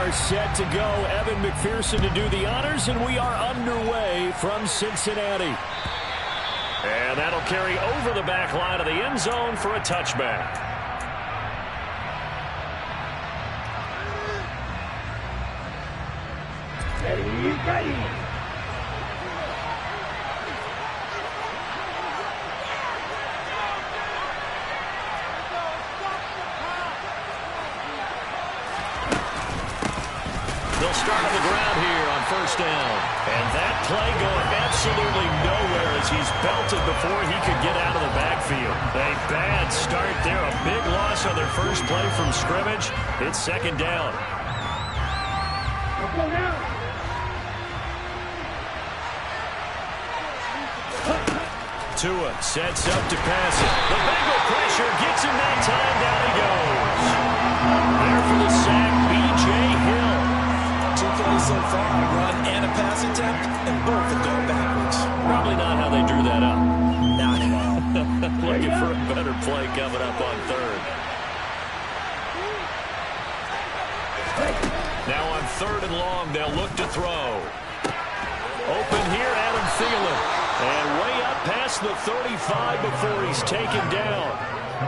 are set to go. Evan McPherson to do the honors, and we are underway from Cincinnati. And that'll carry over the back line of the end zone for a touchback. Ready. They'll start on the ground here on first down. And that play going absolutely nowhere as he's belted before he could get out of the backfield. A bad start there. A big loss on their first play from scrimmage. It's second down. Tua sets up to pass it. The Bengal pressure gets him that time. Down he goes. There for the sack, B.J. Hill. 2 plays so far, a run and a pass attempt, and both have gone backwards. Probably not how they drew that up. Not at all. Looking for a better play coming up on third. Now on third and long, they'll look to throw. Open here, Adam Thielen. And way up past the 35 before he's taken down.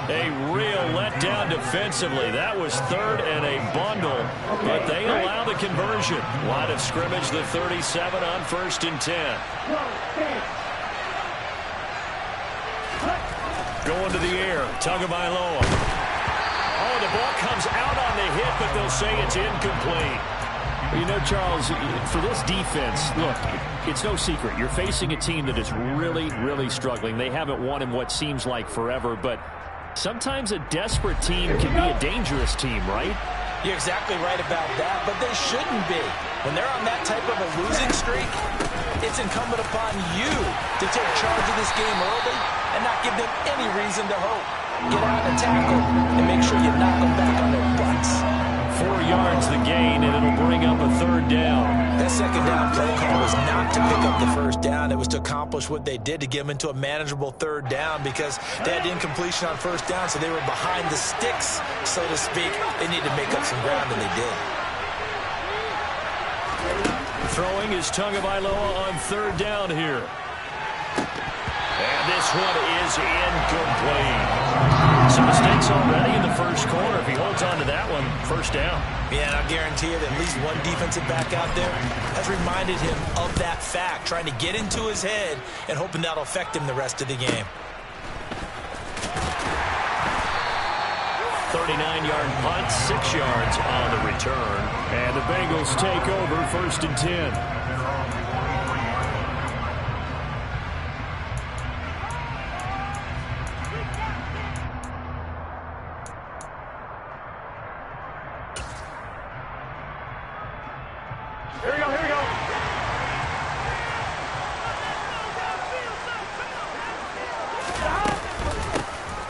A real letdown defensively. That was third and a bundle, but they allow the conversion. Line of scrimmage, the 37 on first and 10. Going to the air, Tagovailoa. Oh, the ball comes out on the hit, but they'll say it's incomplete. You know, Charles, for this defense, look, it's no secret. You're facing a team that is really, really struggling. They haven't won in what seems like forever, but sometimes a desperate team can be a dangerous team, right? You're exactly right about that, but they shouldn't be. When they're on that type of a losing streak, it's incumbent upon you to take charge of this game early and not give them any reason to hope. Get out and tackle and make sure you knock them back on their butts. 4 yards the gain, and it'll bring up a third down. That second down play call was not to pick up the first down. It was to accomplish what they did, to get them into a manageable third down, because they had incompletion on first down, so they were behind the sticks, so to speak. They needed to make up some ground, and they did. Throwing is Tagovailoa on third down here. And this one is incomplete. Some mistakes already in the first quarter. If he holds on to that one, first down. Yeah, and I'll guarantee you that at least one defensive back out there has reminded him of that fact, trying to get into his head and hoping that'll affect him the rest of the game. 39-yard punt, 6 yards on the return. And the Bengals take over first and 10.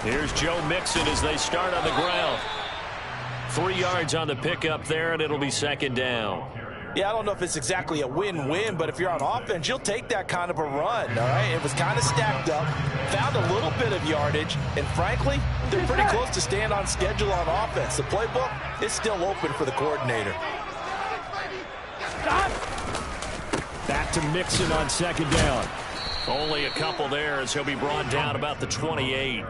Here's Joe Mixon as they start on the ground. 3 yards on the pickup there, and it'll be second down. Yeah, I don't know if it's exactly a win-win, but if you're on offense, you'll take that kind of a run, all right? It was kind of stacked up, found a little bit of yardage, and frankly, they're pretty close to staying on schedule on offense. The playbook is still open for the coordinator. Back to Mixon on second down. Only a couple there as he'll be brought down about the 28.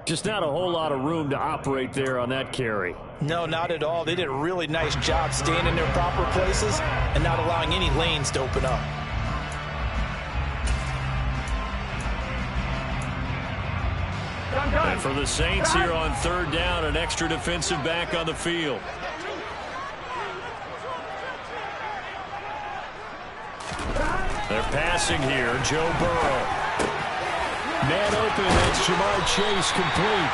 Just not a whole lot of room to operate there on that carry. No, not at all. They did a really nice job staying in their proper places and not allowing any lanes to open up. And for the Saints here on third down, an extra defensive back on the field. They're passing here, Joe Burrow. Man open, it's Jamar Chase complete.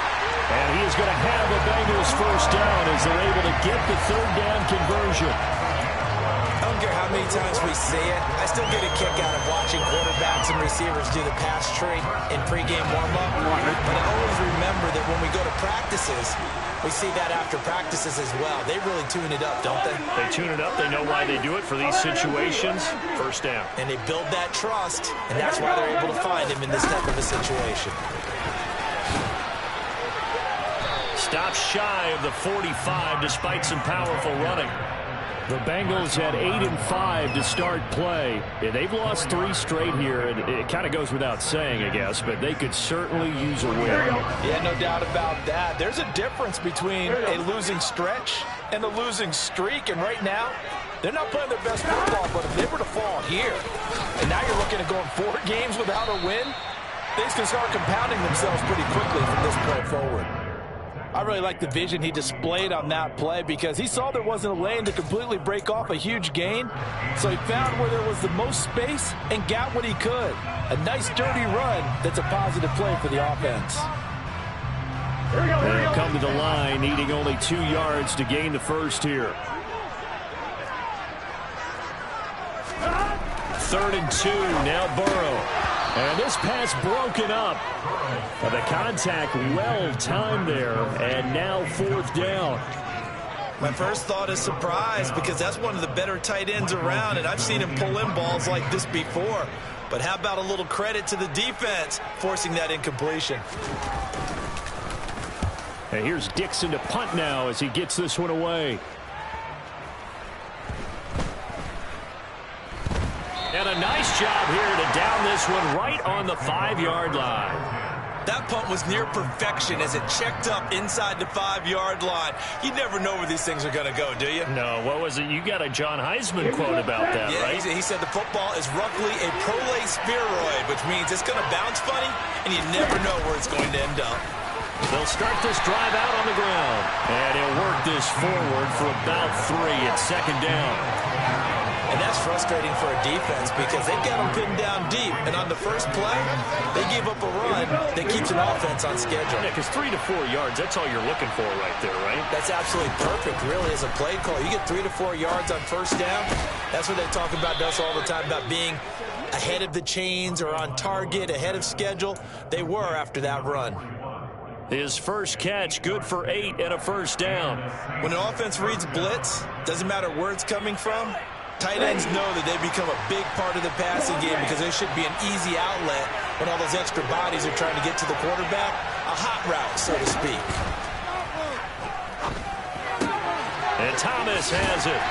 And he is going to have the Bengals first down as they're able to get the third down conversion. I don't care how many times we say it, I still get a kick out of watching quarterbacks and receivers do the pass tree in pregame warm-up. But I always remember that when we go to practices, we see that after practices as well. They really tune it up, don't they? They tune it up. They know why they do it for these situations. First down. And they build that trust, and that's why they're able to find him in this type of a situation. Stops shy of the 45 despite some powerful running. The Bengals had 8-5 to start play. Yeah, they've lost 3 straight here, and it kind of goes without saying, I guess, but they could certainly use a win. Yeah, no doubt about that. There's a difference between a losing stretch and a losing streak, and right now, they're not playing their best football, but if they were to fall here, and now you're looking at going 4 games without a win, things can start compounding themselves pretty quickly from this point forward. I really like the vision he displayed on that play because he saw there wasn't a lane to completely break off a huge gain. So he found where there was the most space and got what he could. A nice dirty run that's a positive play for the offense. They'll come to the line needing only 2 yards to gain the first here. 3rd and 2, now Burrow. And this pass broken up. The contact well timed there, and now 4th down. My first thought is surprise because that's one of the better tight ends around, and I've seen him pull in balls like this before. But how about a little credit to the defense forcing that incompletion? And here's Dixon to punt now as he gets this one away. And a nice job here to down this one right on the 5-yard line. That punt was near perfection as it checked up inside the 5-yard line. You never know where these things are going to go, do you? No, what was it? You got a John Heisman quote about that, yeah, right? He said the football is roughly a prolate spheroid, which means it's going to bounce funny, and you never know where it's going to end up. They'll start this drive out on the ground. And he'll work this forward for about 3 at 2nd down. And that's frustrating for a defense because they've got them pinned down deep. And on the first play, they give up a run that keeps an offense on schedule. Yeah, because 3 to 4 yards, that's all you're looking for right there, right? That's absolutely perfect, really, as a play call. You get 3 to 4 yards on first down. That's what they talk about us all the time, about being ahead of the chains or on target, ahead of schedule. They were after that run. His first catch, good for 8 and a first down. When an offense reads blitz, doesn't matter where it's coming from, tight ends know that they become a big part of the passing game because they should be an easy outlet when all those extra bodies are trying to get to the quarterback. A hot route, so to speak. And Thomas has it.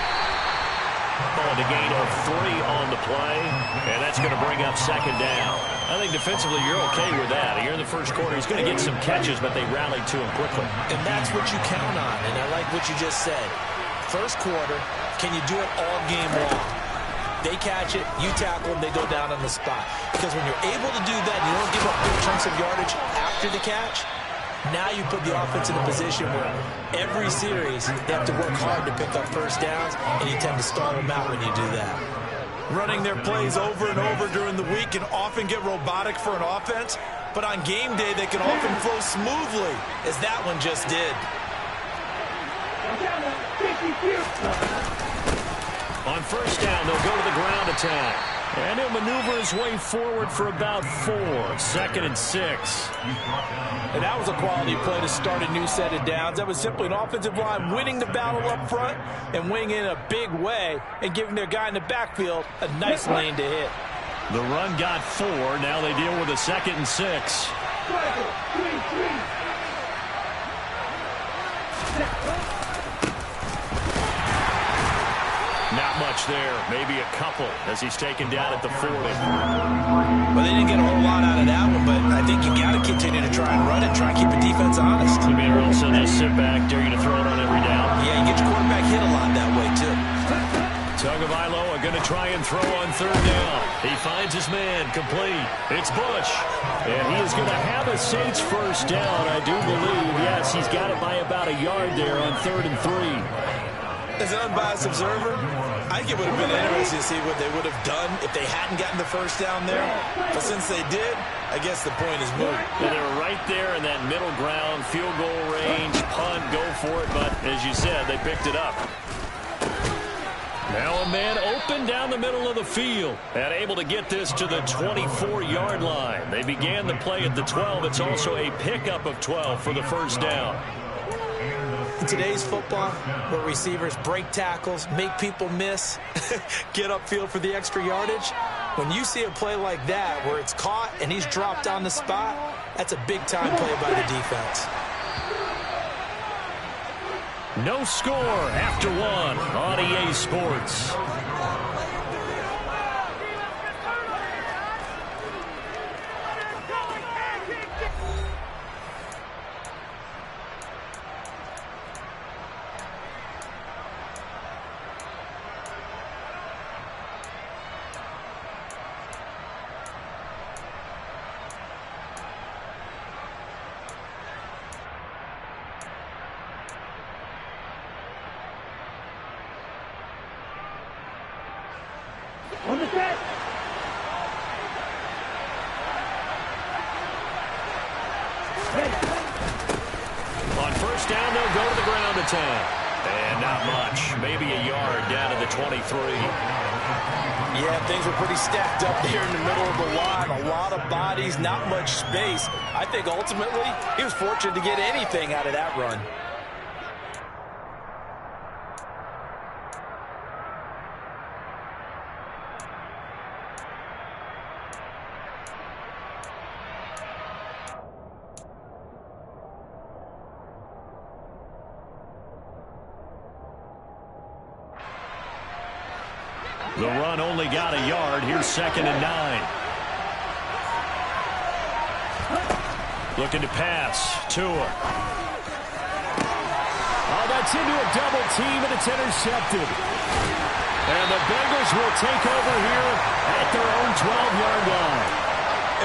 On the gain of 3 on the play, and that's going to bring up 2nd down. I think defensively you're okay with that. Here in the first quarter, he's going to get some catches, but they rallied to him quickly. And that's what you count on, and I like what you just said. First quarter, can you do it all game long? They catch it, you tackle them, they go down on the spot. Because when you're able to do that, you don't give up big chunks of yardage after the catch, now you put the offense in a position where every series they have to work hard to pick up first downs, and you tend to stall them out when you do that. Running their plays over and over during the week can often get robotic for an offense, but on game day they can often flow smoothly, as that one just did. On first down, they'll go to the ground attack. And he'll maneuver his way forward for about 4. 2nd and 6. And that was a quality play to start a new set of downs. That was simply an offensive line winning the battle up front and winning in a big way and giving their guy in the backfield a nice lane to hit. The run got 4. Now they deal with a 2nd and 6. Not much there. Maybe a couple as he's taken down at the 40. Well, they didn't get a whole lot out of that one, but I think you got to continue to try and run it, try and keep the defense honest. You mean also just sit back, dare you to throw it on every down? Yeah, you get your quarterback hit a lot that way, too. Tagovailoa going to try and throw on 3rd down. He finds his man, complete. It's Bush. And he is going to have a Saints first down, I do believe. Yes, he's got it by about a yard there on 3rd and 3. As an unbiased observer, I think it would have been interesting to see what they would have done if they hadn't gotten the first down there. But since they did, I guess the point is moot. They were right there in that middle ground, field goal range, punt, go for it. But as you said, they picked it up. Now a man open down the middle of the field and able to get this to the 24-yard line. They began the play at the 12. It's also a pickup of 12 for the first down. In today's football, where receivers break tackles, make people miss, get upfield for the extra yardage, when you see a play like that where it's caught and he's dropped on the spot, that's a big-time play by the defense. No score after one on EA Sports. On the set. On first down, they'll go to the ground attack. And not much. Maybe a yard down to the 23. Yeah, things were pretty stacked up there in the middle of the line. A lot of bodies, not much space. I think ultimately he was fortunate to get anything out of that run. The run only got a yard. Here's 2nd and 9. Looking to pass. Tua. Oh, that's into a double team, and it's intercepted. And the Bengals will take over here at their own 12-yard line.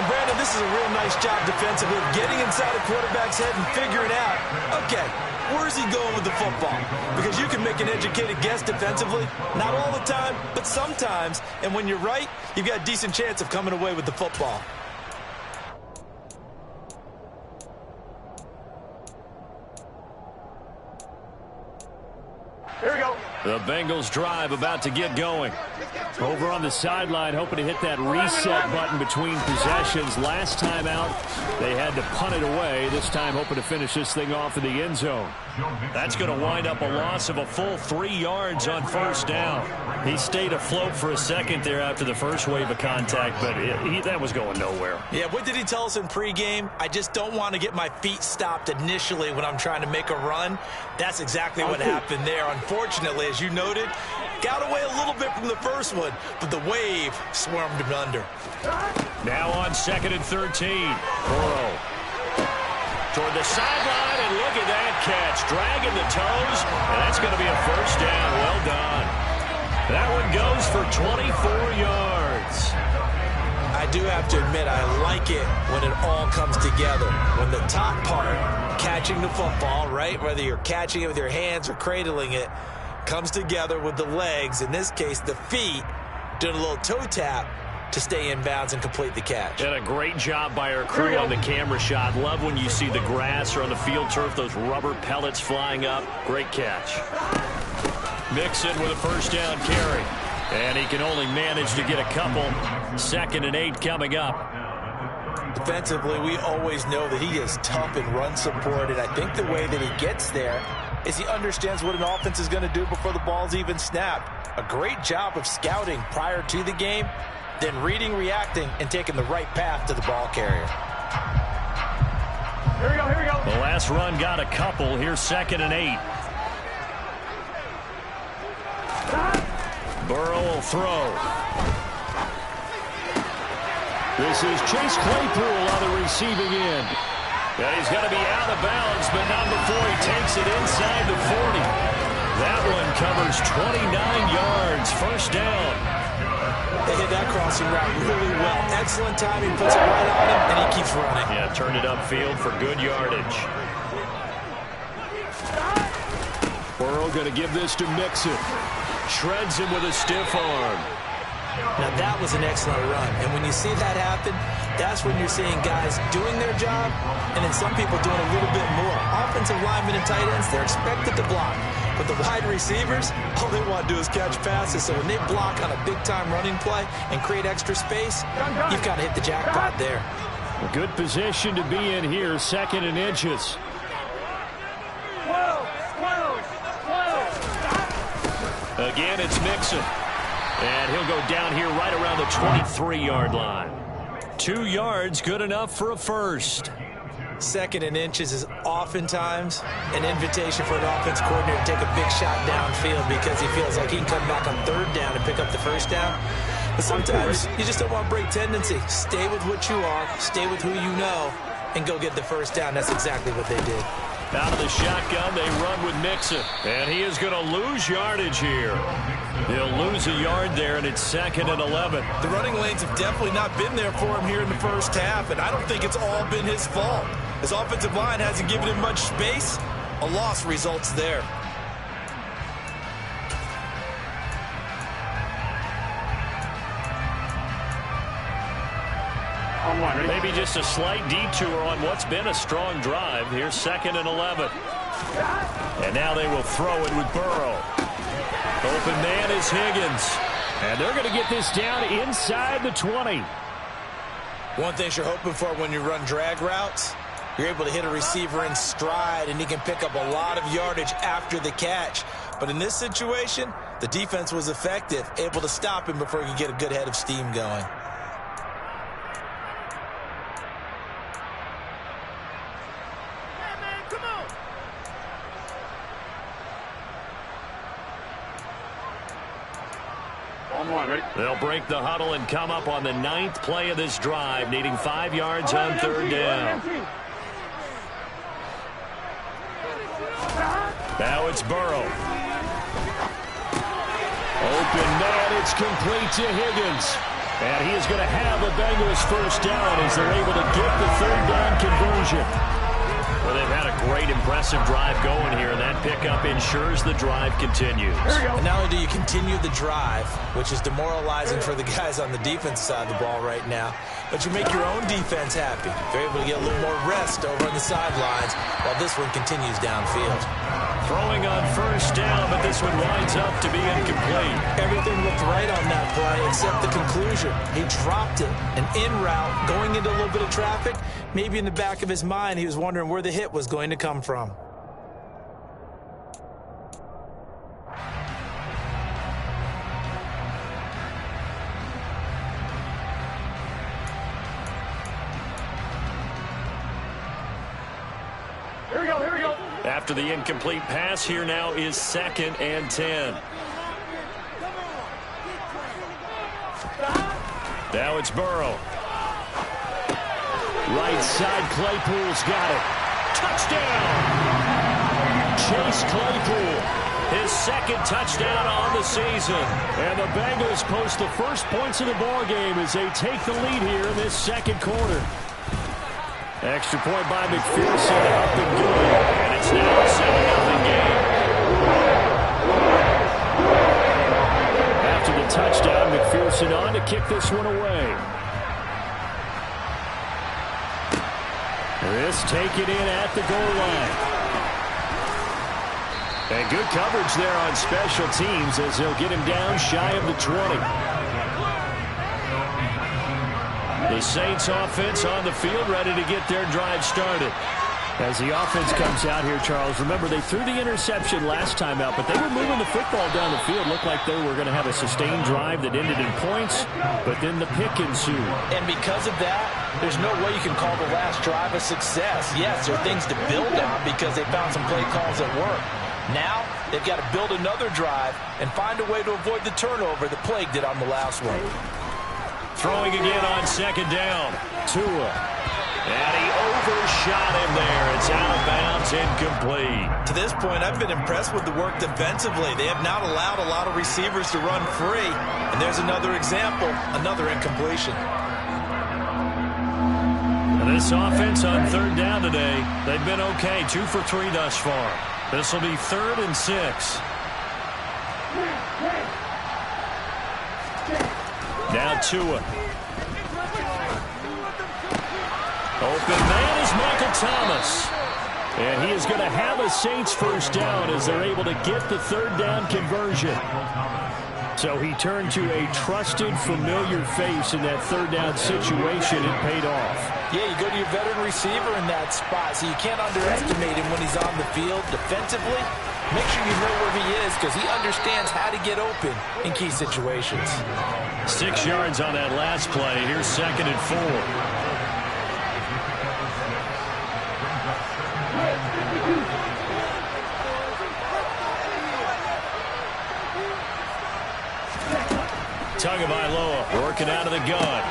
And Brandon, this is a real nice job defensively, getting inside a quarterback's head and figuring out, okay, where's he going with the football? Because you can make an educated guess defensively. Not all the time, but sometimes. And when you're right, you've got a decent chance of coming away with the football. Here we go. The Bengals drive about to get going. Over on the sideline, hoping to hit that reset button between possessions. Last time out, they had to punt it away. This time, hoping to finish this thing off in the end zone. That's going to wind up a loss of a full 3 yards on first down. He stayed afloat for a second there after the first wave of contact, but that was going nowhere. Yeah, what did he tell us in pregame? I just don't want to get my feet stopped initially when I'm trying to make a run. That's exactly what happened there. Unfortunately, as you noted, got away a little bit from the first one, but the wave swarmed him under. Now on 2nd and 13. Burrow toward the sideline, and look at that catch. Dragging the toes, and that's going to be a first down. Well done. That one goes for 24 yards. I do have to admit, I like it when it all comes together. When the top part, catching the football, right, whether you're catching it with your hands or cradling it, comes together with the legs, in this case the feet, doing a little toe tap to stay in bounds and complete the catch. And a great job by our crew on the camera shot. Love when you see the grass or on the field turf, those rubber pellets flying up. Great catch. Mixon with a first down carry. And he can only manage to get a couple. 2nd and 8 coming up. Defensively, we always know that he is tough in run support, and I think the way that he gets there is he understands what an offense is going to do before the ball's even snapped. A great job of scouting prior to the game, then reading, reacting, and taking the right path to the ball carrier. Here we go, here we go. The last run got a couple. Here's 2nd and 8. Burrow will throw. This is Chase Claypool on the receiving end. And he's going to be out of bounds, but not before he takes it inside the 40. That one covers 29 yards. First down. They hit that crossing route really well. Excellent timing, puts it right on him, and he keeps running. Yeah, turned it upfield for good yardage. Burrow going to give this to Mixon. Shreds him with a stiff arm. Now that was an excellent run, and when you see that happen, that's when you're seeing guys doing their job, and then some people doing a little bit more. Offensive linemen and tight ends, they're expected to block. But the wide receivers, all they want to do is catch passes. So when they block on a big-time running play and create extra space, you've got to hit the jackpot there. A good position to be in here, 2nd and inches. Again, it's Mixon. And he'll go down here right around the 23-yard line. 2 yards, good enough for a first. Second and inches is oftentimes an invitation for an offense coordinator to take a big shot downfield because he feels like he can come back on third down and pick up the first down. But sometimes you just don't want to break tendency. Stay with what you are, stay with who you know, and go get the first down. That's exactly what they did. Out of the shotgun, they run with Mixon. And he is going to lose yardage here. He'll lose a yard there, and it's 2nd and 11. The running lanes have definitely not been there for him here in the first half, and I don't think it's all been his fault. His offensive line hasn't given him much space. A loss results there. Maybe just a slight detour on what's been a strong drive. Here's 2nd and 11. And now they will throw it with Burrow. Open man is Higgins. And they're going to get this down inside the 20. One thing you're hoping for when you run drag routes, you're able to hit a receiver in stride, and he can pick up a lot of yardage after the catch. But in this situation, the defense was effective, able to stop him before he could get a good head of steam going. They'll break the huddle and come up on the 9th play of this drive, needing 5 yards on third down. Now it's Burrow. Open man, it's complete to Higgins. And he is going to have a Bengals first down as they're able to get the third down conversion. Well, they've had a great, impressive drive going here, and that pickup ensures the drive continues. And not only do you continue the drive, which is demoralizing for the guys on the defense side of the ball right now, but you make your own defense happy. They're able to get a little more rest over on the sidelines while this one continues downfield. Throwing on first down, but this one winds up to be incomplete. Everything looked right on that play except the conclusion. He dropped it. An in route, going into a little bit of traffic. Maybe in the back of his mind, he was wondering where the hit was going to come from. Here we go, here we go. After the incomplete pass, here now is 2nd and 10. Now it's Burrow. Right side, Claypool's got it. Touchdown! Chase Claypool, his 2nd touchdown on the season. And the Bengals post the first points of the ball game as they take the lead here in this 2nd quarter. Extra point by McPherson, up and good. And it's now a 7-0 game. After the touchdown, McPherson on to kick this one away. This taken in at the goal line. And good coverage there on special teams as they'll get him down shy of the 20. The Saints offense on the field ready to get their drive started. As the offense comes out here, Charles, remember they threw the interception last time out, but they were moving the football down the field. Looked like they were going to have a sustained drive that ended in points, but then the pick ensued. And because of that, there's no way you can call the last drive a success. Yes, there are things to build on because they found some play calls that work. Now, they've got to build another drive and find a way to avoid the turnover that plagued it on the last one. Throwing again on 2nd down. Tua. And he overshot him there. It's out of bounds, incomplete. To this point, I've been impressed with the work defensively. They have not allowed a lot of receivers to run free. And there's another example, another incompletion. And this offense on 3rd down today, they've been okay. 2 for 3 thus far. This will be 3rd and 6. Now Tua. Open man is Michael Thomas. And he is going to have a Saints first down as they're able to get the 3rd down conversion. So he turned to a trusted, familiar face in that 3rd down situation. It paid off. Yeah, you go to your veteran receiver in that spot, so you can't underestimate him when he's on the field defensively. Make sure you know where he is because he understands how to get open in key situations. 6 yards on that last play. Here's 2nd and 4. the gun.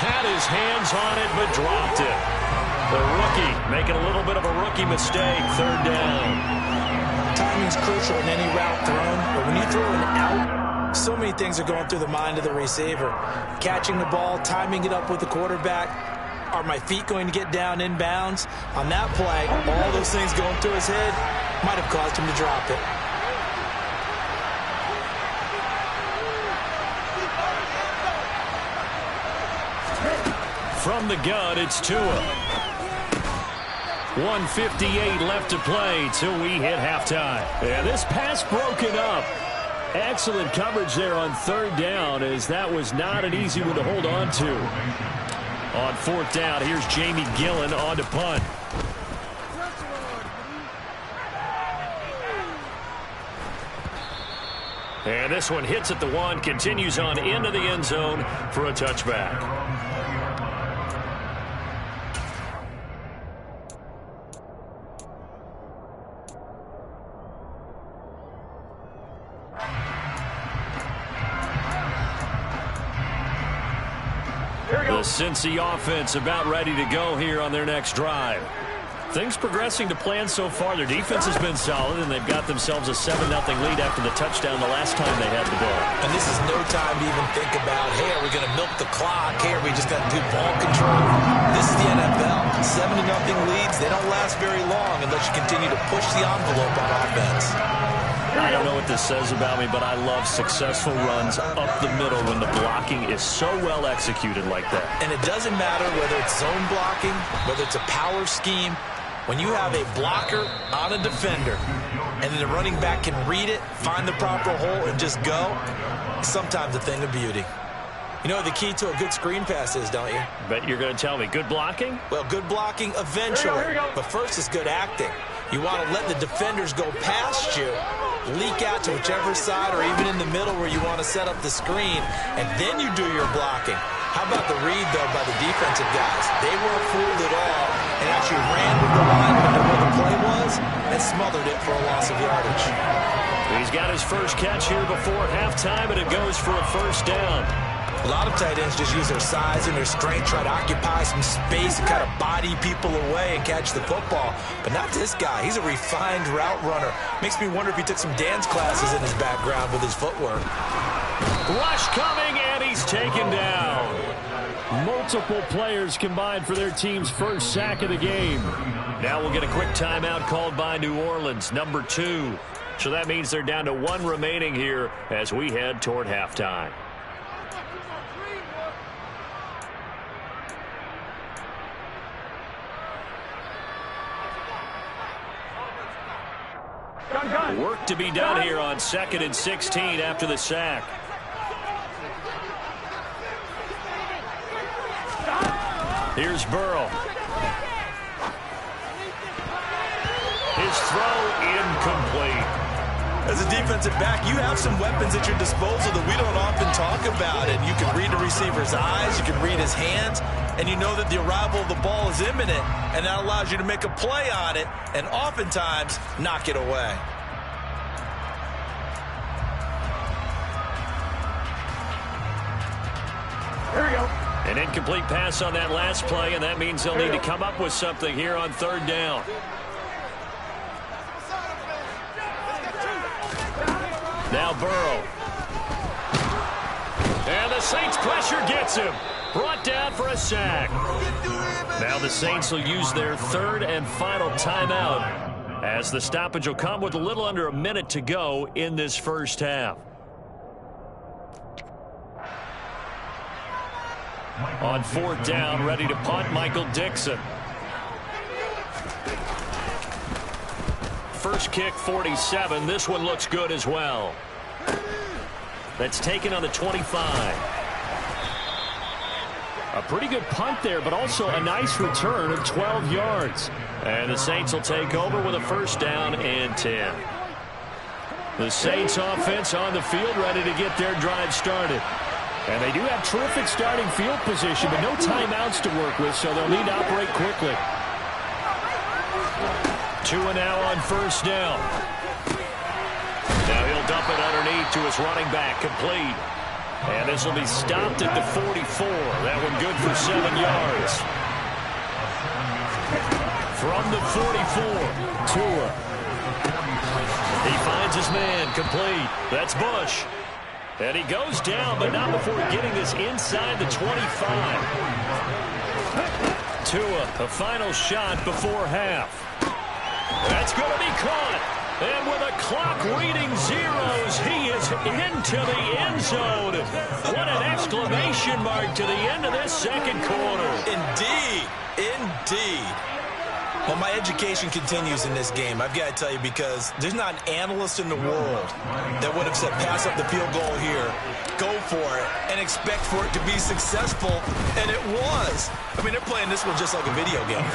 Had his hands on it, but dropped it. The rookie making a little bit of a rookie mistake. Third down. Timing's crucial in any route thrown, but when you throw an out, so many things are going through the mind of the receiver. Catching the ball, timing it up with the quarterback. Are my feet going to get down in bounds? On that play, all those things going through his head might have caused him to drop it. From the gun, it's Tua. 1:58 left to play till we hit halftime. Yeah, this pass broken up. Excellent coverage there on third down, as that was not an easy one to hold on to. On fourth down, here's Jamie Gillen on to punt. And this one hits at the one, continues on into the end zone for a touchback. The Cincy offense about ready to go here on their next drive. Things progressing to plan so far. Their defense has been solid, and they've got themselves a 7-0 lead after the touchdown the last time they had the ball. And this is no time to even think about, hey, are we going to milk the clock? Hey, are we just going to do ball control? This is the NFL. 7-0 leads, they don't last very long unless you continue to push the envelope on offense. I don't know what this says about me, but I love successful runs up the middle when the blocking is so well executed like that. And it doesn't matter whether it's zone blocking, whether it's a power scheme. When you have a blocker on a defender and then the running back can read it, find the proper hole, and just go, sometimes a thing of beauty. You know what the key to a good screen pass is, don't you? Bet you're going to tell me. Good blocking? Well, good blocking eventually. But first is good acting. You want to let the defenders go past you, leak out to whichever side or even in the middle where you want to set up the screen, and then you do your blocking. How about the read, though, by the defensive guys? They weren't fooled at all and actually ran with the lineman to where the play was and smothered it for a loss of yardage. He's got his first catch here before halftime, and it goes for a first down. A lot of tight ends just use their size and their strength, try to occupy some space and kind of body people away and catch the football. But not this guy. He's a refined route runner. Makes me wonder if he took some dance classes in his background with his footwork. Rush coming, and he's taken down. Multiple players combined for their team's first sack of the game. Now we'll get a quick timeout called by New Orleans, number 2. So that means they're down to 1 remaining here as we head toward halftime. Work to be done here on 2nd and 16 after the sack. Here's Burrow. His throw incomplete. As a defensive back, you have some weapons at your disposal that we don't often talk about. And you can read the receiver's eyes, you can read his hands, and you know that the arrival of the ball is imminent, and that allows you to make a play on it and oftentimes knock it away. Here we go. An incomplete pass on that last play, and that means they'll need to come up with something here on 3rd down. Now Burrow. And the Saints pressure gets him. Brought down for a sack. Now the Saints will use their 3rd and final timeout, as the stoppage will come with a little under a minute to go in this first half. On 4th down, ready to punt, Michael Dixon. First kick, 47. This one looks good as well. That's taken on the 25. A pretty good punt there, but also a nice return of 12 yards. And the Saints will take over with a first down and 10. The Saints offense on the field, ready to get their drive started. And they do have terrific starting field position, but no timeouts to work with, so they'll need to operate quickly. Tua now on first down. Now he'll dump it underneath to his running back, complete. And this will be stopped at the 44. That one good for 7 yards. From the 44, Tua. He finds his man, complete. That's Bush. And he goes down, but not before getting this inside the 25. Tua, a final shot before half. That's going to be caught. And with a clock reading zeros, he is into the end zone. What an exclamation mark to the end of this second quarter. Indeed. Indeed. Well, my education continues in this game, I've got to tell you, because there's not an analyst in the world that would have said pass up the field goal here, go for it, and expect for it to be successful, and it was. I mean, they're playing this one just like a video game.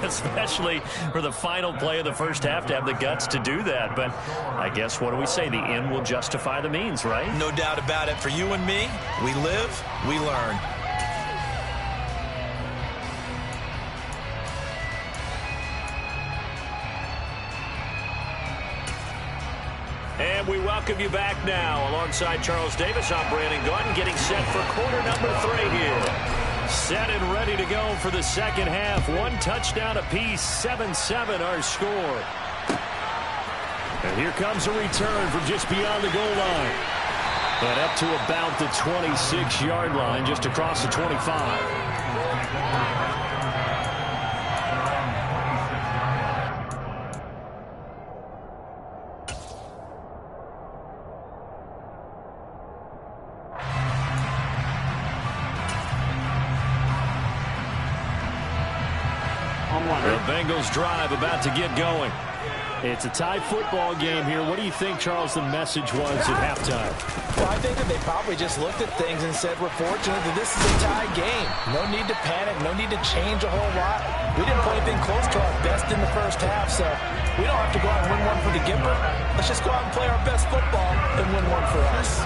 Especially for the final play of the first half to have the guts to do that. But I guess, what do we say? The end will justify the means, right? No doubt about it. For you and me, we live, we learn. And we welcome you back now. Alongside Charles Davis, I'm Brandon Gaudin, getting set for quarter number 3 here. Set and ready to go for the second half. 1 touchdown apiece, 7-7 our score. And here comes a return from just beyond the goal line. And up to about the 26-yard line, just across the 25. The Bengals drive about to get going. It's a tie football game here. What do you think, Charles, the message was at halftime? Well, I think that they probably just looked at things and said, we're fortunate that this is a tie game. No need to panic. No need to change a whole lot. We didn't play anything close to our best in the first half, so we don't have to go out and win one for the Gipper. Let's just go out and play our best football and win one for us.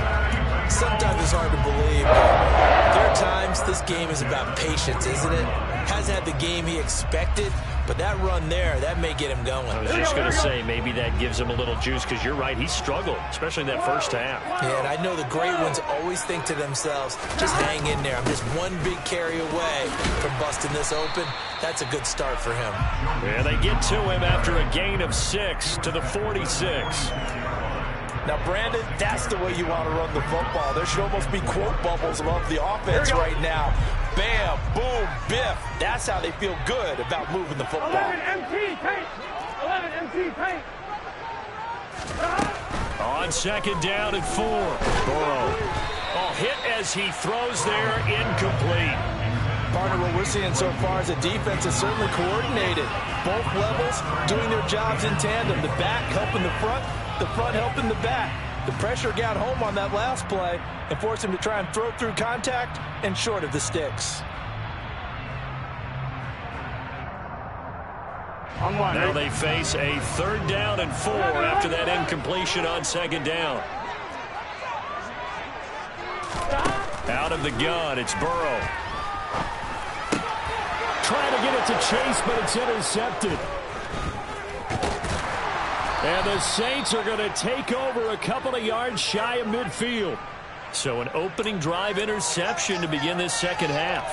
Sometimes it's hard to believe, but there are times this game is about patience, isn't it? Hasn't had the game he expected, but that run there, that may get him going. I was just going to say, maybe that gives him a little juice, because you're right, he struggled, especially in that first half. Yeah, and I know the great ones always think to themselves, just hang in there. I'm just one big carry away from busting this open. That's a good start for him. Yeah, they get to him after a gain of 6 to the 46. Now, Brandon, that's the way you want to run the football. There should almost be quote bubbles above the offense right now. Bam, boom, biff. That's how they feel good about moving the football. 11 MT paint. 11 MT paint. On second down and 4. Burrow. Oh, hit as he throws there, incomplete. Partner, what we're seeing so far is a defense is certainly coordinated. Both levels doing their jobs in tandem. The back helping the front helping the back. The pressure got home on that last play and forced him to try and throw through contact and short of the sticks. Now they face a 3rd down and 4 after that incompletion on second down. Out of the gun, it's Burrow. Trying to get it to Chase, but it's intercepted. And the Saints are going to take over a couple of yards shy of midfield. So an opening drive interception to begin this second half.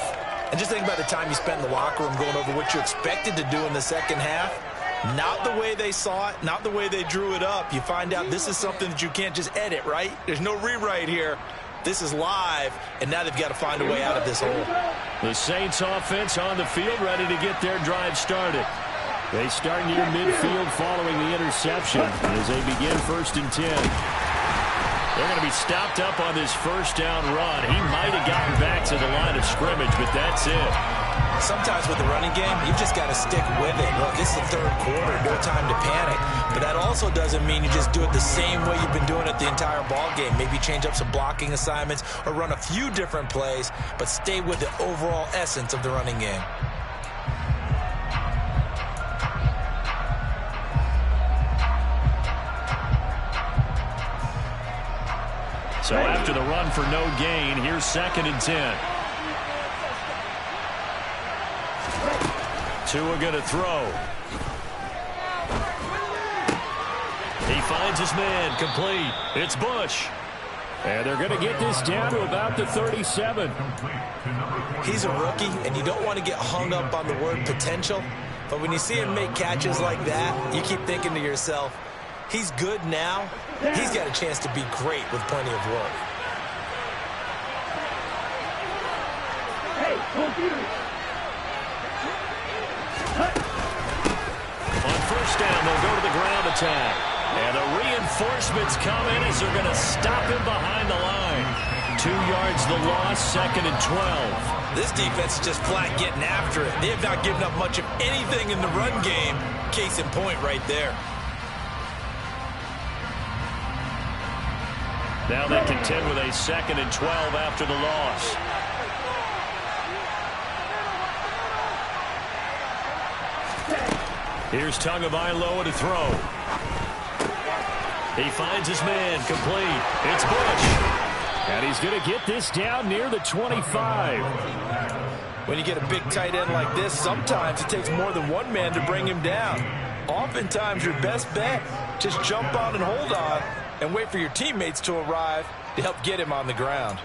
And just think about the time you spent in the locker room going over what you expected to do in the second half. Not the way they saw it, not the way they drew it up. You find out this is something that you can't just edit, right? There's no rewrite here. This is live, and now they've got to find a way out of this hole. The Saints offense on the field, ready to get their drive started. They start near midfield following the interception as they begin 1st and 10. They're going to be stopped up on this first down run. He might have gotten back to the line of scrimmage, but that's it. Sometimes with the running game, you've just got to stick with it. Look, this is the 3rd quarter, no time to panic. But that also doesn't mean you just do it the same way you've been doing it the entire ball game. Maybe change up some blocking assignments or run a few different plays, but stay with the overall essence of the running game. So after the run for no gain, here's 2nd and 10. Tua going to throw. He finds his man, complete. It's Bush. And they're going to get this down to about the 37. He's a rookie, and you don't want to get hung up on the word potential. But when you see him make catches like that, you keep thinking to yourself, he's good now. He's got a chance to be great with plenty of work. On first down, they'll go to the ground attack. And the reinforcements come in as they're going to stop him behind the line. 2 yards the loss, 2nd and 12. This defense is just flat getting after it. They have not given up much of anything in the run game. Case in point right there. Now they contend with a 2nd and 12 after the loss. Here's Tagovailoa to throw. He finds his man, complete. It's Bush. And he's going to get this down near the 25. When you get a big tight end like this, sometimes it takes more than one man to bring him down. Oftentimes, your best bet, just jump on and hold on and wait for your teammates to arrive to help get him on the ground.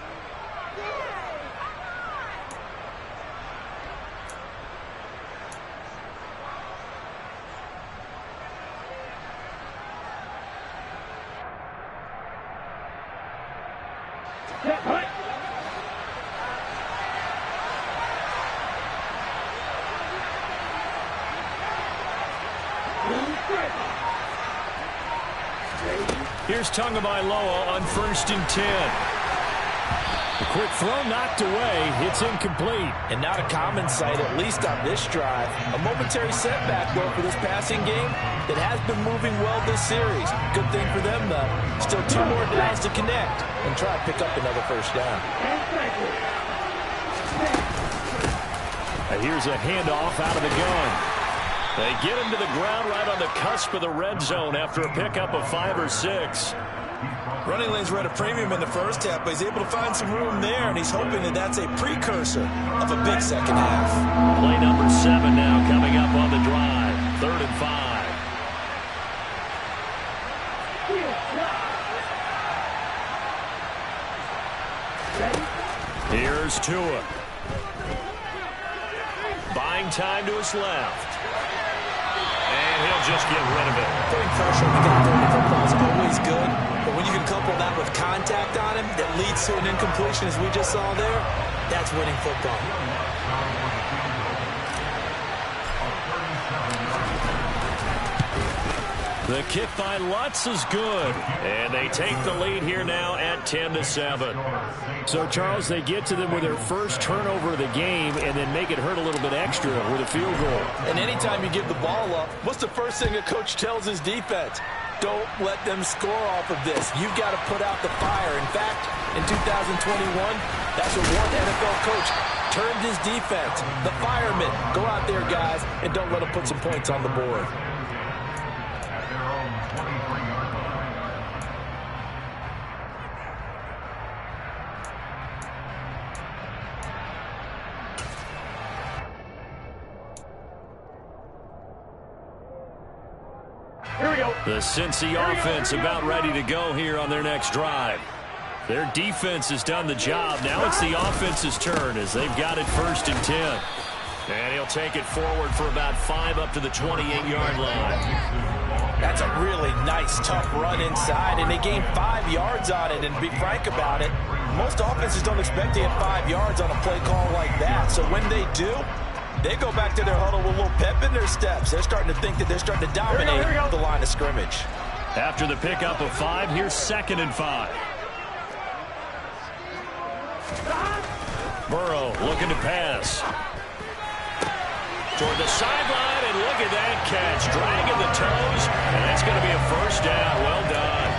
Here's Tagovailoa on 1st and 10. The quick throw knocked away. It's incomplete. And not a common sight, at least on this drive. A momentary setback, though, for this passing game that has been moving well this series. Good thing for them, though. Still 2 more downs to connect and try to pick up another first down. Here's a handoff out of the gun. They get him to the ground right on the cusp of the red zone after a pickup of 5 or 6. Running lanes were at a premium in the first half, but he's able to find some room there, and he's hoping that that's a precursor of a big second half. Play number 7 now coming up on the drive. 3rd and 5. Here's Tua. Buying time to his left. And he'll just get rid of it. Putting pressure on the guy throwing the football is always good, but when you can couple that with contact on him that leads to an incompletion, as we just saw there, that's winning football. The kick by Lutz is good. And they take the lead here now at 10-7. So, Charles, they get to them with their first turnover of the game and then make it hurt a little bit extra with a field goal. And anytime you give the ball up, what's the first thing a coach tells his defense? Don't let them score off of this. You've got to put out the fire. In fact, in 2021, that's what one NFL coach termed his defense. The firemen. Go out there, guys, and don't let them put some points on the board. The Cincy offense about ready to go here on their next drive. Their defense has done the job. Now it's the offense's turn as they've got it 1st and 10. And he'll take it forward for about 5 up to the 28-yard line. That's a really nice, tough run inside, and they gained 5 yards on it. And to be frank about it, most offenses don't expect to get 5 yards on a play call like that. So when they do, they go back to their huddle with a little pep in their steps. They're starting to think that they're starting to dominate the line of scrimmage. After the pickup of 5, here's 2nd and 5. Burrow looking to pass. Toward the sideline, and look at that catch. Dragging the toes, and that's going to be a first down. Well done.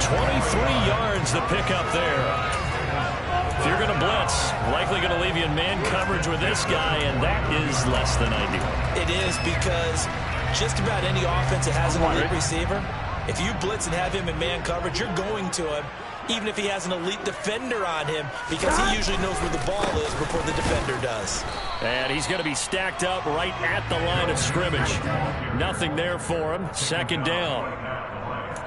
23 yards the pickup there. If you're going to blitz, likely going to leave you in man coverage with this guy, and that is less than ideal. It is, because just about any offense that has an elite receiver, if you blitz and have him in man coverage, you're going to him, even if he has an elite defender on him, because he usually knows where the ball is before the defender does. And he's going to be stacked up right at the line of scrimmage. Nothing there for him. 2nd down.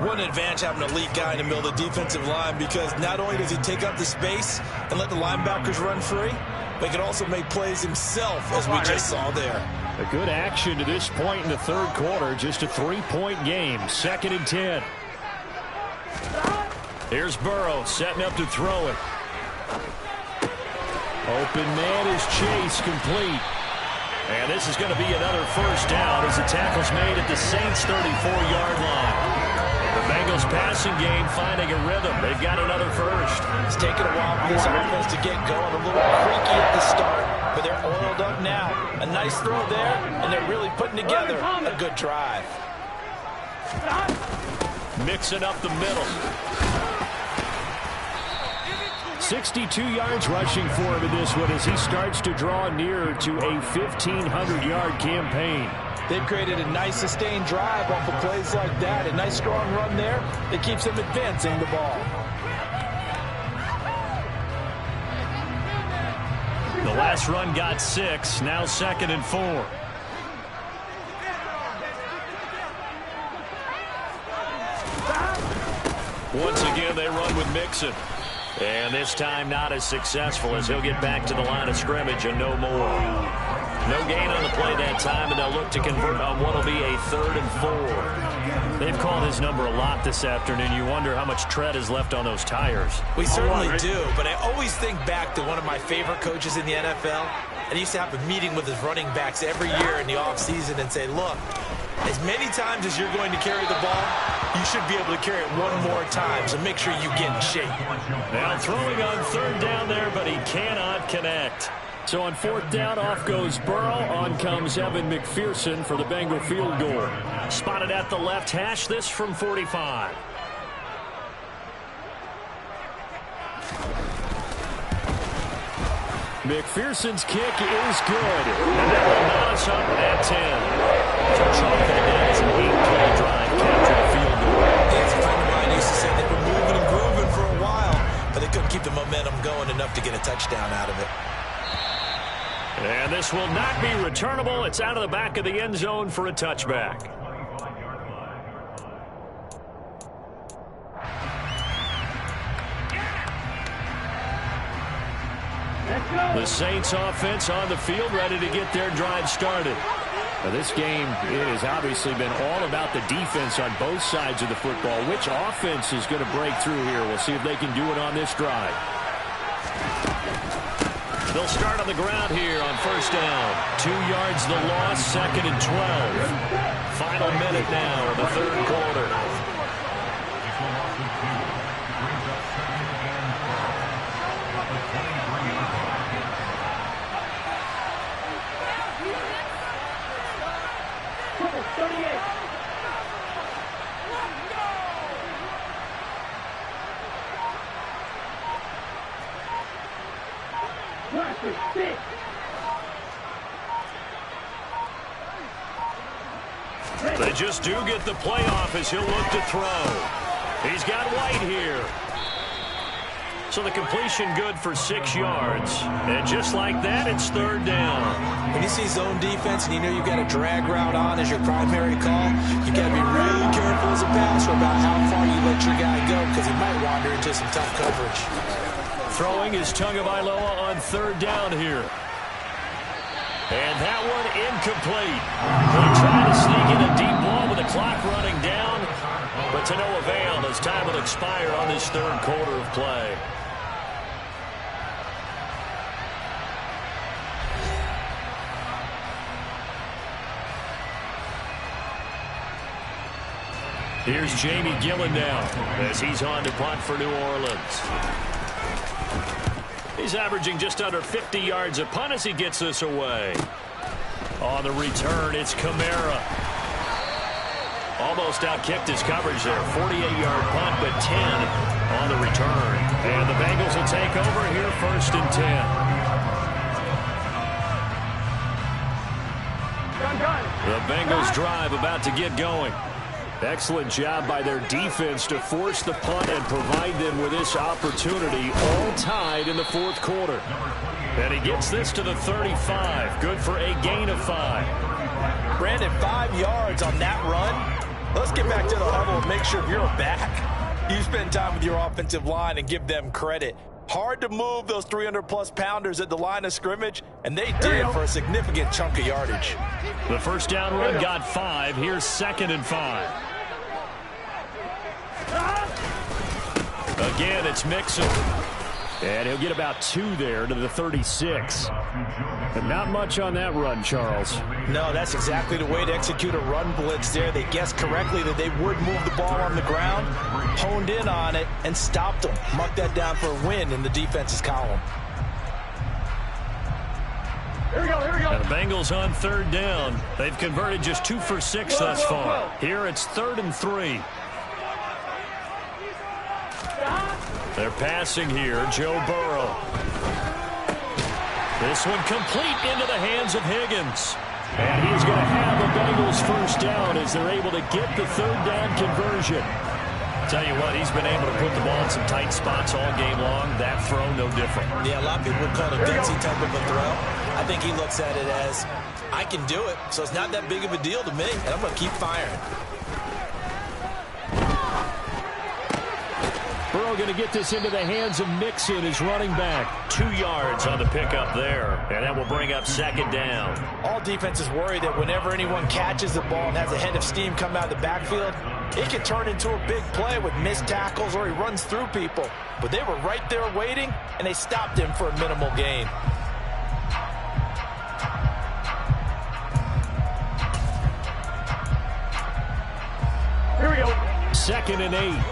What an advantage having an elite guy in the middle of the defensive line, because not only does he take up the space and let the linebackers run free, but he can also make plays himself, as we just saw there. A good action to this point in the third quarter. Just a 3-point game. 2nd and 10. Here's Burrow setting up to throw it. Open man is Chase, complete. And this is going to be another first down as the tackle's made at the Saints' 34-yard line. The Bengals passing game finding a rhythm. They've got another first. It's taken a while for this offense to get going. A little creaky at the start, but they're oiled up now. A nice throw there, and they're really putting together a good drive. Mixing up the middle. 62 yards rushing for him in this one as he starts to draw near to a 1,500-yard campaign. They've created a nice sustained drive off of plays like that. A nice strong run there that keeps them advancing the ball. The last run got 6. Now 2nd and 4. Once again, they run with Mixon. And this time not as successful as he'll get back to the line of scrimmage and no more. No gain on the play that time, and they'll look to convert on what will be a 3rd and 4. They've called his number a lot this afternoon. You wonder how much tread is left on those tires. We certainly do, but I always think back to one of my favorite coaches in the NFL. And he used to have a meeting with his running backs every year in the offseason and say, look, as many times as you're going to carry the ball, you should be able to carry it one more time, so make sure you get in shape. Now throwing on 3rd down there, but he cannot connect. So on 4th down, off goes Burrow. On comes Evan McPherson for the Bengal field goal. Spotted at the left hash, this from 45. McPherson's kick is good. And that will knot us up at 10. So chalk it down as an 8-play drive, capture the field goal. As a friend of mine used to say, they were moving and grooving for a while, but they couldn't keep the momentum going enough to get a touchdown out of it. And this will not be returnable. It's out of the back of the end zone for a touchback. The Saints offense on the field, ready to get their drive started. Now this game, it has obviously been all about the defense on both sides of the football. Which offense is going to break through here? We'll see if they can do it on this drive. They'll start on the ground here on 1st down. 2 yards the loss, 2nd and 12. Final minute now of the 3rd quarter. They just do get the playoff as he'll look to throw. He's got White here. So the completion good for 6 yards. And just like that, it's 3rd down. When you see zone defense and you know you've got a drag route on as your primary call, you've got to be really careful as a passer about how far you let your guy go, because he might wander into some tough coverage. Throwing is Tagovailoa on 3rd down here. And that one incomplete. He tried to sneak in a deep ball with the clock running down, but to no avail as time will expire on this 3rd quarter of play. Here's Jamie Gillen now as he's on to punt for New Orleans. He's averaging just under 50 yards a punt as he gets this away. On the return, it's Kamara. Almost outkicked his coverage there. 48-yard punt, but 10 on the return. And the Bengals will take over here 1st and 10. The Bengals drive about to get going. Excellent job by their defense to force the punt and provide them with this opportunity, all tied in the 4th quarter. And he gets this to the 35. Good for a gain of 5. Brandon, 5 yards on that run. Let's get back to the huddle and make sure you're back. You spend time with your offensive line and give them credit. Hard to move those 300-plus pounders at the line of scrimmage, and they did for a significant chunk of yardage. The first down run got 5. Here's 2nd and 5. Again, it's Mixon. And he'll get about 2 there to the 36. But not much on that run, Charles. No, that's exactly the way to execute a run blitz there. They guessed correctly that they would move the ball on the ground, honed in on it, and stopped them. Mark that down for a win in the defense's column. Here we go, here we go. And the Bengals on 3rd down. They've converted just 2 for 6 thus far. Here it's 3rd and 3. They're passing here, Joe Burrow. This one complete into the hands of Higgins. And he's going to have the Bengals first down as they're able to get the 3rd down conversion. Tell you what, he's been able to put the ball in some tight spots all game long. That throw, no different. Yeah, a lot of people would call it a gutsy type of a throw. I think he looks at it as, I can do it, so it's not that big of a deal to me, and I'm going to keep firing. Burrow going to get this into the hands of Mixon, his running back. 2 yards on the pickup there, and that will bring up 2nd down. All defenses worry that whenever anyone catches the ball and has a head of steam come out of the backfield, it can turn into a big play with missed tackles or he runs through people. But they were right there waiting, and they stopped him for a minimal gain. Here we go. 2nd and 8.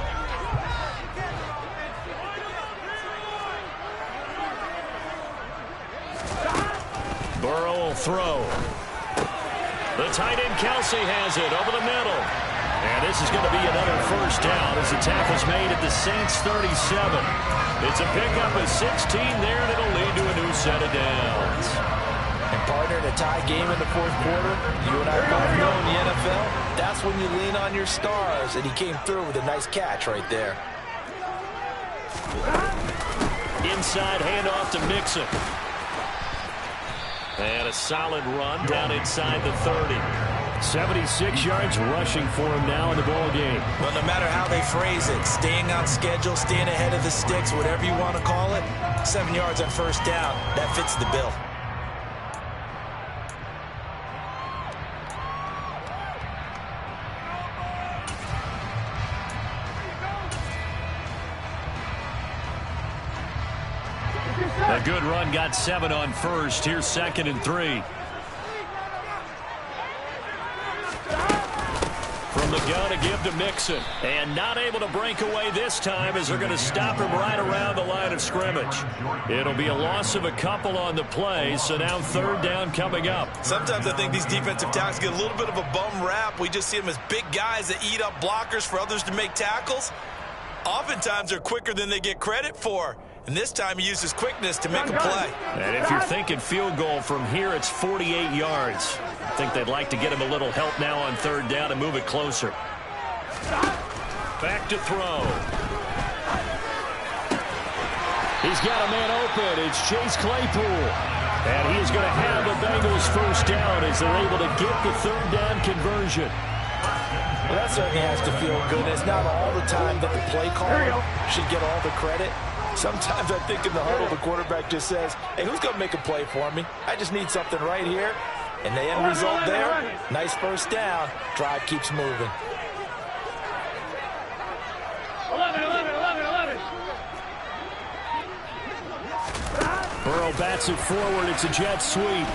Burrow will throw. The tight end Kelsey has it over the middle. And this is going to be another first down as the tackle's made at the Saints 37. It's a pickup of 16 there, and it'll lead to a new set of downs. And partner, in a tie game in the 4th quarter, you and I both know in the NFL, that's when you lean on your stars, and he came through with a nice catch right there. Inside handoff to Mixon. And a solid run down inside the 30. 76 yards rushing for him now in the ball game. Well, no matter how they phrase it, staying on schedule, staying ahead of the sticks, whatever you want to call it, 7 yards on first down, that fits the bill. A good run got 7 on first. Here's 2nd and 3. From the gun to give to Mixon. And not able to break away this time as they're going to stop him right around the line of scrimmage. It'll be a loss of a couple on the play, so now 3rd down coming up. Sometimes I think these defensive tackles get a little bit of a bum rap. We just see them as big guys that eat up blockers for others to make tackles. Oftentimes they're quicker than they get credit for. And this time he uses quickness to make a play. And if you're thinking field goal from here, it's 48 yards. I think they'd like to get him a little help now on 3rd down and move it closer. Back to throw. He's got a man open. It's Chase Claypool. And he's going to have the Bengals first down as they're able to get the 3rd down conversion. Well, that certainly has to feel good. It's not all the time that the play caller should get all the credit. Sometimes I think in the huddle, the quarterback just says, hey, who's going to make a play for me? I just need something right here. And the end result there, nice first down. Drive keeps moving. 11. Burrow bats it forward. It's a jet sweep.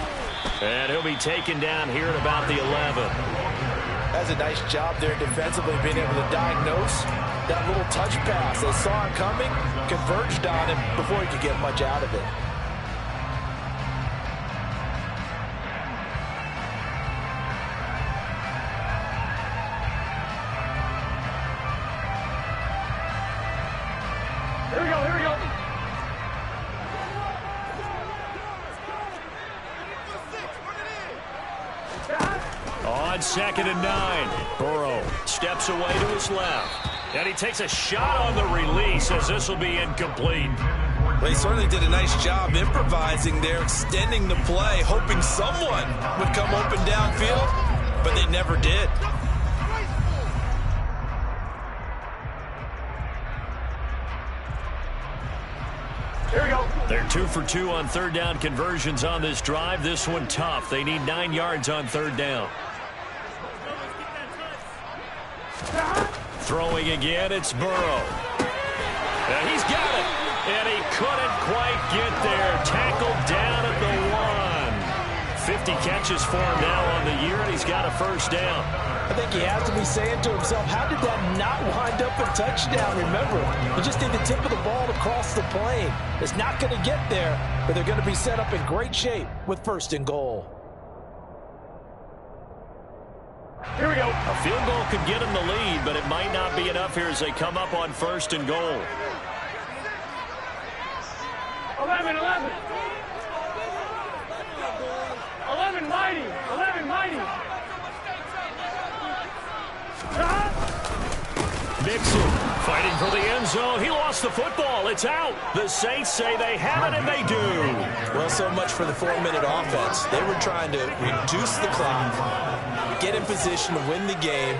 And he'll be taken down here at about the 11. That's a nice job there defensively, being able to diagnose that little touch pass. They saw it coming, converged on him before he could get much out of it. Here we go. On 2nd and 9, Burrow steps away to his left. And he takes a shot on the release as this will be incomplete. Well, he certainly did a nice job improvising there, extending the play, hoping someone would come open downfield, but they never did. They're 2 for 2 on third down conversions on this drive. This one tough. They need 9 yards on third down. Throwing again, it's Burrow. And he's got it. And he couldn't quite get there. Tackled down at the 1. 50 catches for him now on the year, and he's got a first down. I think he has to be saying to himself, how did that not wind up a touchdown? Remember, you just need the tip of the ball to cross the plane. It's not going to get there, but they're going to be set up in great shape with first and goal. Here we go. A field goal could get him the lead, but it might not be enough here as they come up on first and goal. 11, 11. 11 mighty. 11 mighty. Mixon fighting for the end zone. He lost the football. It's out. The Saints say they have it, and they do. Well, so much for the 4-minute offense. They were trying to reduce the clock, get in position to win the game,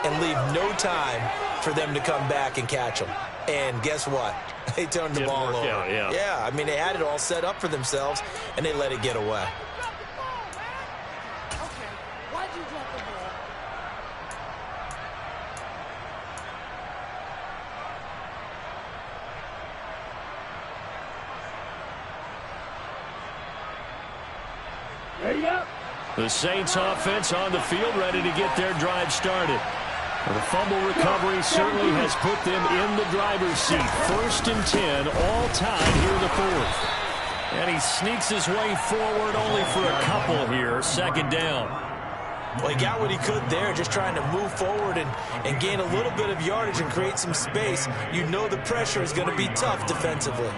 and leave no time for them to come back and catch them. And guess what? They turned the ball over. Yeah, I mean, they had it all set up for themselves, and they let it get away. Why'd you drop the ball? There you go. The Saints offense on the field, ready to get their drive started. Well, the fumble recovery certainly has put them in the driver's seat. 1st and 10, all tied here in the 4th. And he sneaks his way forward only for a couple here. 2nd down. Well, he got what he could there, just trying to move forward and gain a little bit of yardage and create some space. You know the pressure is going to be tough defensively.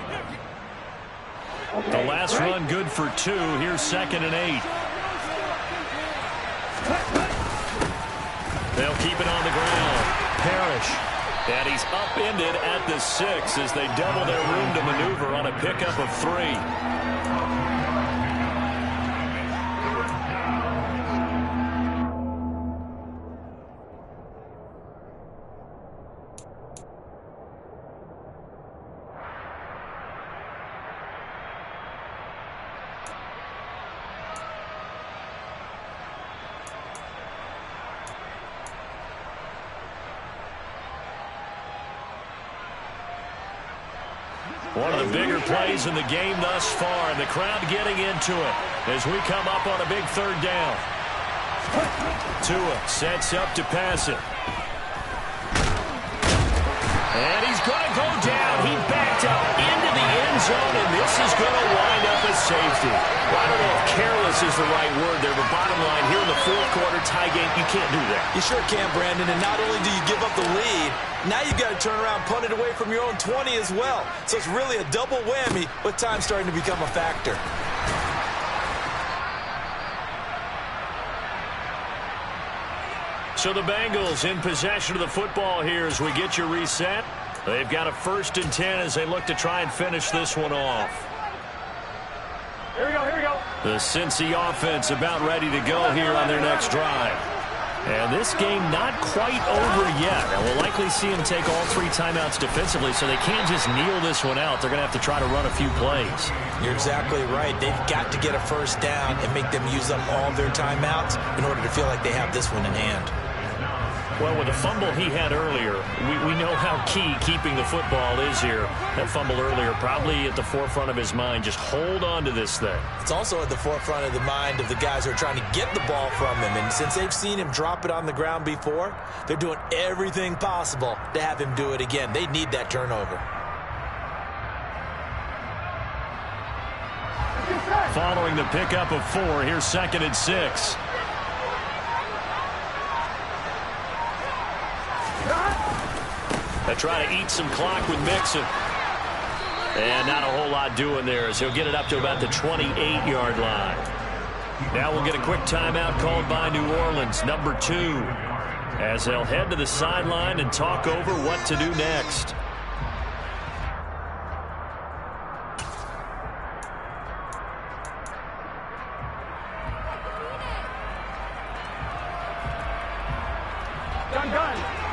The last run good for 2. Here's 2nd and 8. They'll keep it on the ground. Parrish. And he's upended at the 6 as they double their room to maneuver on a pickup of 3. One of the bigger plays in the game thus far, and the crowd getting into it as we come up on a big 3rd down. Tua sets up to pass it. And he's going to go down. He backed up into the end zone, and this is going to wind up as safety. Well, I don't know if careless is the right word there, but bottom line, here in the 4th quarter tie game, you can't do that. You sure can, Brandon, and not only do you give up the lead, now you've got to turn around and punt it away from your own 20 as well. So it's really a double whammy with time starting to become a factor. So the Bengals in possession of the football here as we get your reset. They've got a 1st and 10 as they look to try and finish this one off. Here we go, here we go. The Cincy offense about ready to go here on their next drive. And this game not quite over yet. And we'll likely see them take all 3 timeouts defensively, so they can't just kneel this one out. They're going to have to try to run a few plays. You're exactly right. They've got to get a first down and make them use up all their timeouts in order to feel like they have this one in hand. Well, with the fumble he had earlier, we know how key keeping the football is here. That fumble earlier probably at the forefront of his mind. Just hold on to this thing. It's also at the forefront of the mind of the guys who are trying to get the ball from him. And since they've seen him drop it on the ground before, they're doing everything possible to have him do it again. They need that turnover. Following the pickup of 4, here's 2nd and 6. They try to eat some clock with Mixon. And not a whole lot doing there as he'll get it up to about the 28-yard line. Now we'll get a quick timeout called by New Orleans, number 2, as they'll head to the sideline and talk over what to do next.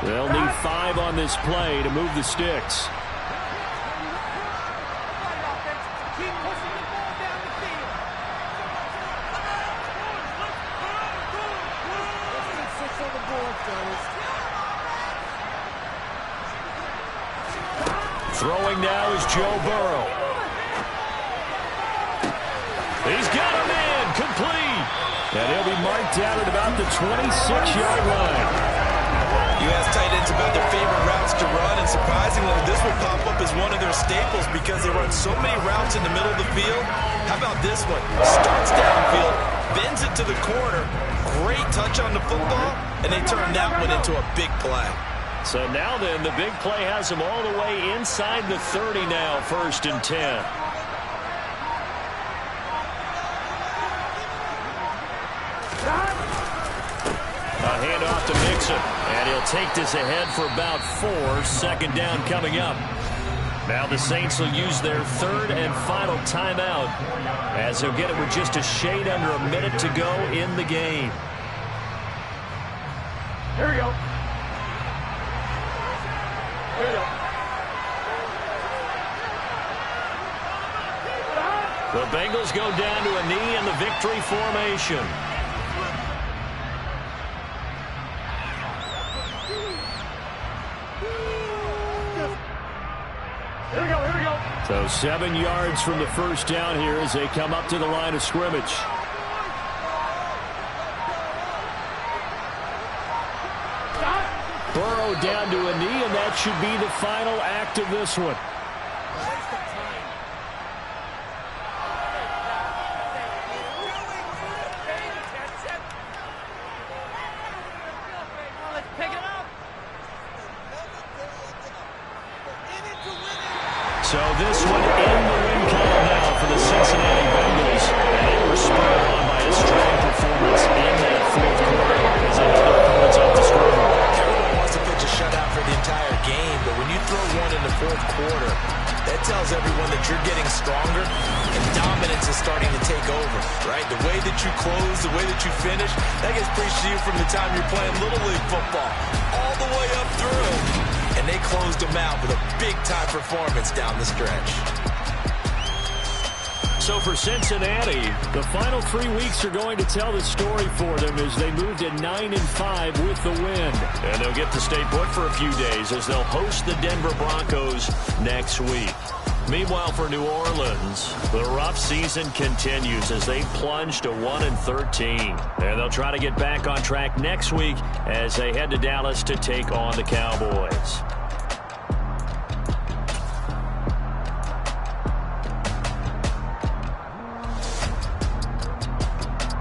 They'll need 5 on this play to move the sticks. Throwing now is Joe Burrow. He's got a man, complete. And he'll be marked out at about the 26-yard line. You ask tight ends about their favorite routes to run, and surprisingly, this will pop up as one of their staples because they run so many routes in the middle of the field. How about this one? Starts downfield, bends it to the corner. Great touch on the football, and they turn that one into a big play. So now then, the big play has him all the way inside the 30 now, 1st and 10. A handoff to Mixon, and he'll take this ahead for about 4. 2nd down coming up. Now the Saints will use their 3rd and final timeout as they'll get it with just a shade under a minute to go in the game. Here we go. Here we go. The Bengals go down to a knee in the victory formation. Here we go, here we go. So 7 yards from the 1st down here as they come up to the line of scrimmage. Burrow down to a knee, and that should be the final act of this one. So this one in the win column now for the Cincinnati Bengals. And they were spurred on by a strong performance in that 4th quarter as they held their opponents off the scoreboard. Everyone wants to pitch a shutout for the entire game, but when you throw one in the 4th quarter, that tells everyone that you're getting stronger and dominance is starting to take over, right? The way that you close, the way that you finish, that gets preached to you from the time you're playing Little League football all the way up through. And they closed them out with a big-time performance down the stretch. So for Cincinnati, the final 3 weeks are going to tell the story for them as they move to 9-5 with the win. And they'll get to stay put for a few days as they'll host the Denver Broncos next week. Meanwhile, for New Orleans, the rough season continues as they plunge to 1-13. And they'll try to get back on track next week as they head to Dallas to take on the Cowboys.